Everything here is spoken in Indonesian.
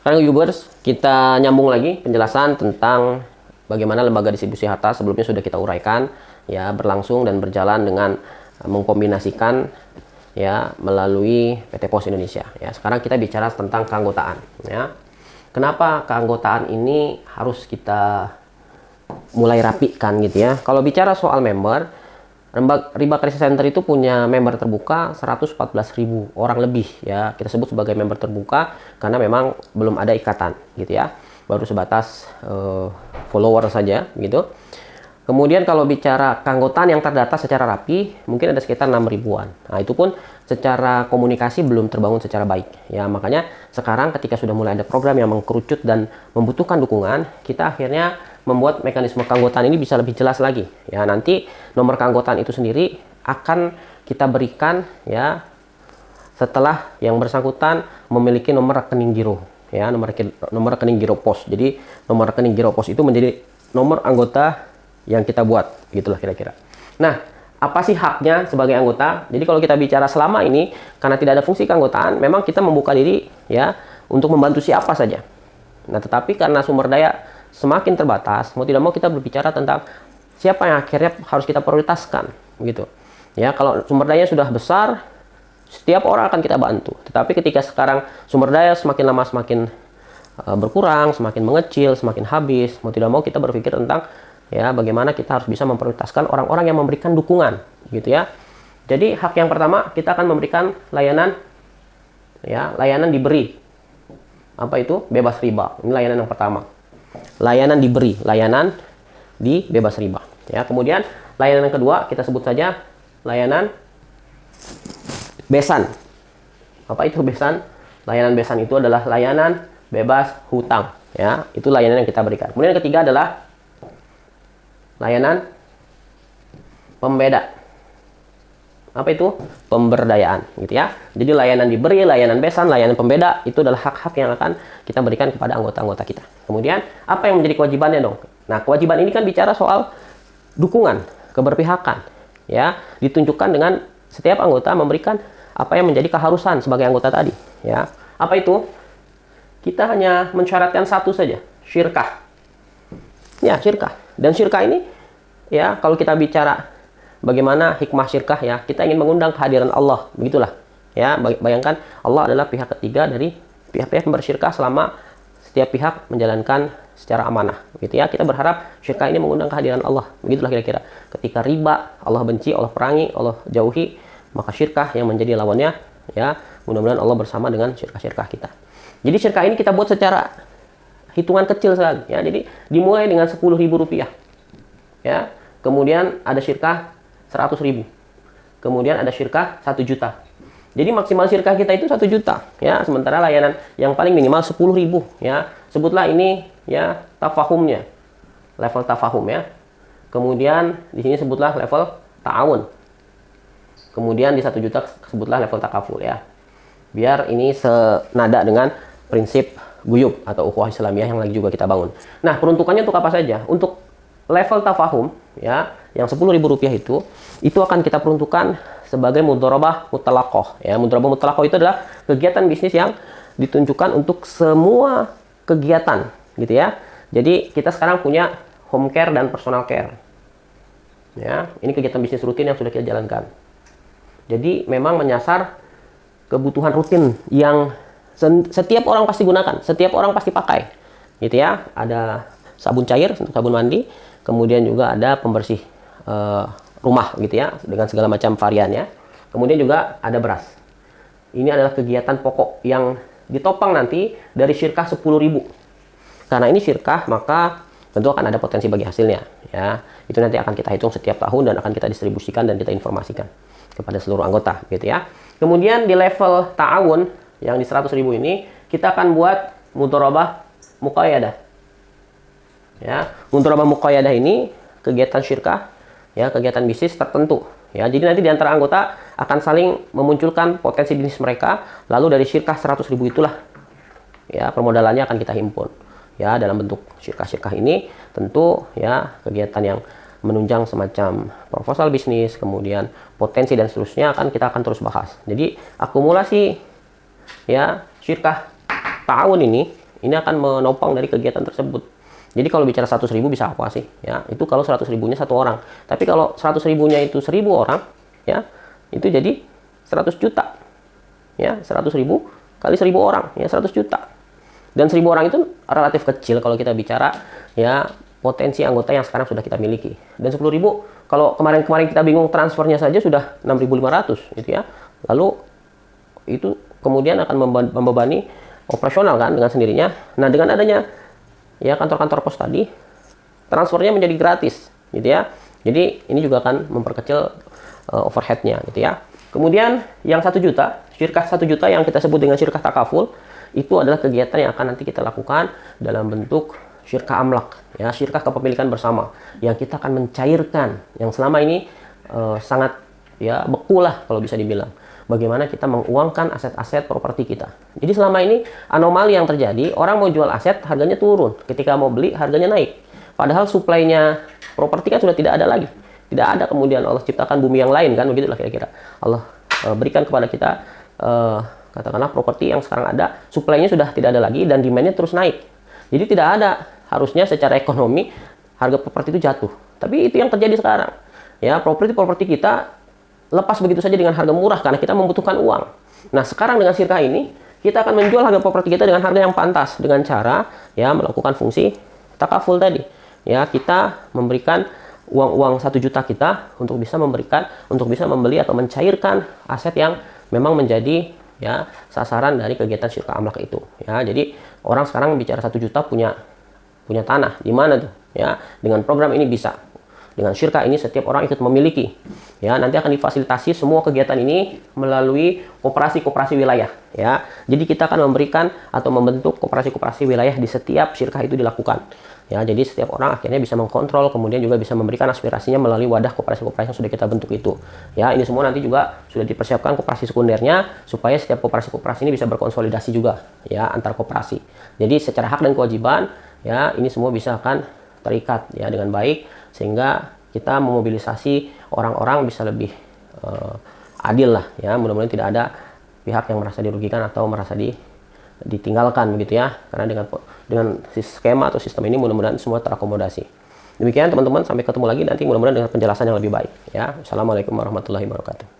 Sekarang viewers, kita nyambung lagi penjelasan tentang bagaimana lembaga distribusi harta. Sebelumnya sudah kita uraikan, ya, berlangsung dan berjalan dengan mengkombinasikan, ya, melalui PT Pos Indonesia. Ya, sekarang kita bicara tentang keanggotaan. Ya, kenapa keanggotaan ini harus kita mulai rapikan gitu ya? Kalau bicara soal member, Riba Crisis Center itu punya member terbuka 114.000 orang lebih, ya. Kita sebut sebagai member terbuka karena memang belum ada ikatan gitu ya. Baru sebatas follower saja gitu. Kemudian kalau bicara keanggotaan yang terdata secara rapi, mungkin ada sekitar 6 ribuan. Nah, itu pun secara komunikasi belum terbangun secara baik. Ya, makanya sekarang ketika sudah mulai ada program yang mengkerucut dan membutuhkan dukungan, kita akhirnya membuat mekanisme keanggotaan ini bisa lebih jelas lagi. Ya, nanti nomor keanggotaan itu sendiri akan kita berikan, ya, setelah yang bersangkutan memiliki nomor rekening giro, ya, nomor rekening giro pos. Jadi nomor rekening giro pos itu menjadi nomor anggota yang kita buat, gitulah kira-kira. Nah, apa sih haknya sebagai anggota? Jadi kalau kita bicara selama ini, karena tidak ada fungsi keanggotaan, memang kita membuka diri, ya, untuk membantu siapa saja. Nah, tetapi karena sumber daya semakin terbatas, mau tidak mau kita berbicara tentang siapa yang akhirnya harus kita prioritaskan, gitu. Ya, kalau sumber daya sudah besar, setiap orang akan kita bantu. Tetapi ketika sekarang sumber daya semakin lama semakin berkurang, semakin mengecil, semakin habis, mau tidak mau kita berpikir tentang, ya, bagaimana kita harus bisa memprioritaskan orang-orang yang memberikan dukungan, gitu ya. Jadi hak yang pertama, kita akan memberikan layanan, ya, layanan diberi. Apa itu? Bebas riba. Ini layanan yang pertama. Layanan diberi, layanan di bebas riba. Ya, kemudian layanan yang kedua kita sebut saja layanan besan. Apa itu besan? Layanan besan itu adalah layanan bebas hutang. Ya, itu layanan yang kita berikan. Kemudian yang ketiga adalah layanan pembeda. Apa itu? Pemberdayaan, gitu ya. Jadi layanan diberi, layanan besan, layanan pembeda itu adalah hak-hak yang akan kita berikan kepada anggota-anggota kita. Kemudian apa yang menjadi kewajibannya dong? Nah, kewajiban ini kan bicara soal dukungan, keberpihakan, ya, ditunjukkan dengan setiap anggota memberikan apa yang menjadi keharusan sebagai anggota tadi, ya. Apa itu? Kita hanya mensyaratkan satu saja, syirkah. Ya, syirkah. Dan syirkah ini, ya, kalau kita bicara bagaimana hikmah syirkah, ya, kita ingin mengundang kehadiran Allah, begitulah. Ya, bayangkan Allah adalah pihak ketiga dari pihak-pihak yang bersyirkah selama setiap pihak menjalankan secara amanah, gitu ya. Kita berharap syirkah ini mengundang kehadiran Allah, begitulah kira-kira. Ketika riba Allah benci, Allah perangi, Allah jauhi, maka syirkah yang menjadi lawannya, ya, mudah-mudahan Allah bersama dengan syirkah-syirkah kita. Jadi syirkah ini kita buat secara hitungan kecil sekali, ya. Jadi dimulai dengan 10.000 rupiah, ya. Kemudian ada syirkah 100.000. Kemudian ada syirkah 1 juta. Jadi maksimal syirkah kita itu 1 juta, ya. Sementara layanan yang paling minimal 10.000, ya. Sebutlah ini, ya, tafahumnya. Level tafahum, ya. Kemudian di sini sebutlah level ta'awun. Kemudian di 1 juta sebutlah level takaful, ya. Biar ini senada dengan prinsip guyub atau ukhuwah Islamiyah yang lagi juga kita bangun. Nah, peruntukannya untuk apa saja? Untuk level tafahum, ya, yang 10.000 rupiah itu akan kita peruntukkan sebagai mudharabah mutlaqah, ya. Mudharabah mutlaqah itu adalah kegiatan bisnis yang ditunjukkan untuk semua kegiatan, gitu ya. Jadi kita sekarang punya home care dan personal care, ya. Ini kegiatan bisnis rutin yang sudah kita jalankan. Jadi memang menyasar kebutuhan rutin yang setiap orang pasti gunakan, setiap orang pasti pakai, gitu ya. Ada sabun cair untuk sabun mandi, kemudian juga ada pembersih rumah, gitu ya, dengan segala macam variannya. Kemudian juga ada beras. Ini adalah kegiatan pokok yang ditopang nanti dari syirkah 10.000. Karena ini syirkah, maka tentu akan ada potensi bagi hasilnya, ya. Itu nanti akan kita hitung setiap tahun dan akan kita distribusikan dan kita informasikan kepada seluruh anggota, gitu ya. Kemudian di level ta'awun yang di 100.000 ini kita akan buat mudharabah muqayyadah. Ya, mudharabah muqayyadah ini kegiatan syirkah, ya, kegiatan bisnis tertentu, ya. Jadi nanti di antara anggota akan saling memunculkan potensi bisnis mereka, lalu dari syirkah 100.000 itulah, ya, permodalannya akan kita himpun, ya, dalam bentuk syirkah-syirkah ini. Tentu, ya, kegiatan yang menunjang semacam proposal bisnis, kemudian potensi dan seterusnya kita akan terus bahas. Jadi akumulasi, ya, syirkah ta'awun ini ini akan menopang dari kegiatan tersebut. Jadi kalau bicara 100.000 bisa apa sih? Ya, itu kalau 100 ribunya satu orang. Tapi kalau 100 ribunya itu 1.000 orang, ya, itu jadi 100 juta. Ya, 100 ribu kali 1.000 orang, ya 100 juta. Dan 1.000 orang itu relatif kecil kalau kita bicara ya potensi anggota yang sekarang sudah kita miliki. Dan 10.000, kalau kemarin-kemarin kita bingung transfernya saja sudah 6.500 gitu ya. Lalu itu kemudian akan membebani operasional kan dengan sendirinya. Nah, dengan adanya ya kantor-kantor pos tadi, transfernya menjadi gratis gitu ya. Jadi ini juga akan memperkecil overhead-nya gitu ya. Kemudian yang 1 juta, syirkah 1 juta yang kita sebut dengan syirkah takaful, itu adalah kegiatan yang akan nanti kita lakukan dalam bentuk syirkah amlak, ya, syirkah kepemilikan bersama, yang kita akan mencairkan, yang selama ini sangat ya beku lah kalau bisa dibilang. Bagaimana kita menguangkan aset-aset properti kita. Jadi selama ini anomali yang terjadi, orang mau jual aset harganya turun, ketika mau beli harganya naik. Padahal suplainya properti kan sudah tidak ada lagi. Tidak ada, kemudian Allah ciptakan bumi yang lain kan, begitulah kira-kira. Allah berikan kepada kita katakanlah properti yang sekarang ada, suplainya sudah tidak ada lagi dan demand-nya terus naik. Jadi tidak ada harusnya secara ekonomi harga properti itu jatuh. Tapi itu yang terjadi sekarang. Ya, properti kita lepas begitu saja dengan harga murah karena kita membutuhkan uang. Nah, sekarang dengan syirkah ini kita akan menjual harga properti kita dengan harga yang pantas dengan cara ya melakukan fungsi takaful tadi. Ya, kita memberikan uang 1 juta kita untuk bisa membeli atau mencairkan aset yang memang menjadi ya sasaran dari kegiatan syirkah amlak itu. Ya, jadi orang sekarang bicara 1 juta punya tanah di mana tuh? Ya, dengan program ini bisa. Dengan syirkah ini setiap orang ikut memiliki. Ya, nanti akan difasilitasi semua kegiatan ini melalui koperasi-koperasi wilayah. Ya, jadi kita akan memberikan atau membentuk koperasi-koperasi wilayah di setiap syirkah itu dilakukan. Ya, jadi setiap orang akhirnya bisa mengkontrol, kemudian juga bisa memberikan aspirasinya melalui wadah koperasi-koperasi yang sudah kita bentuk itu. Ya, ini semua nanti juga sudah dipersiapkan koperasi sekundernya supaya setiap koperasi-koperasi ini bisa berkonsolidasi juga ya antar koperasi. Jadi secara hak dan kewajiban ya ini semua bisa akan terikat ya dengan baik sehingga kita memobilisasi orang-orang bisa lebih adil lah ya. Mudah-mudahan tidak ada pihak yang merasa dirugikan atau merasa ditinggalkan begitu ya, karena dengan skema atau sistem ini mudah-mudahan semua terakomodasi. Demikian teman-teman, sampai ketemu lagi nanti mudah-mudahan dengan penjelasan yang lebih baik ya. Assalamualaikum warahmatullahi wabarakatuh.